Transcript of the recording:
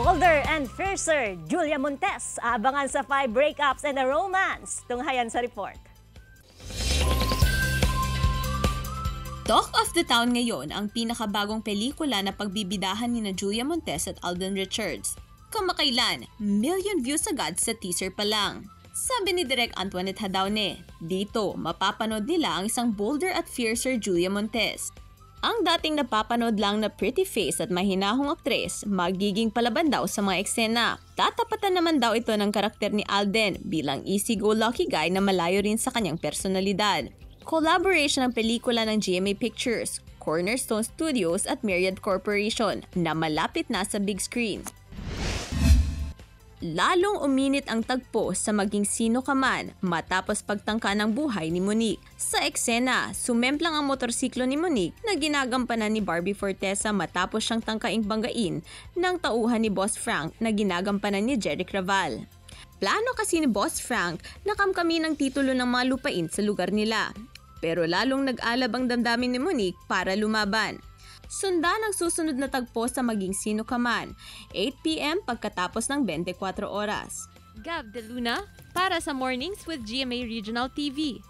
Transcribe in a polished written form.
Bolder and fiercer, Julia Montes, abangan sa 5 breakups and a romance. Tunghayan sa report. Talk of the town ngayon ang pinakabagong pelikula na pagbibidahan ni Julia Montes at Alden Richards. Kamakailan, million views agad sa teaser pa lang. Sabi ni Direk Antoinette Hadaune, dito mapapanood nila ang isang bolder at fiercer Julia Montes. Ang dating napapanood lang na pretty face at mahinahong aktres, magiging palaban daw sa mga eksena. Tatapatan naman daw ito ng karakter ni Alden bilang easy-go-lucky guy na malayo rin sa kanyang personalidad. Collaboration ng pelikula ng GMA Pictures, Cornerstone Studios at Myriad Corporation na malapit na sa big screen. Lalong uminit ang tagpo sa Maging Sino Ka Man matapos pagtangka ng buhay ni Monique. Sa eksena, sumemplang ang motorsiklo ni Monique na ginagampanan ni Barbie Fortesa matapos siyang tangkaing banggain ng tauhan ni Boss Frank na ginagampanan ni Jeric Raval. Plano kasi ni Boss Frank na kamkamin ang titulo ng mga lupain sa lugar nila. Pero lalong nag-alab ang damdamin ni Monique para lumaban. Sundan ang susunod na tagpo sa Maging Sino Ka Man, 8 p.m. pagkatapos ng 24 oras. Gav De Luna para sa Mornings with GMA Regional TV.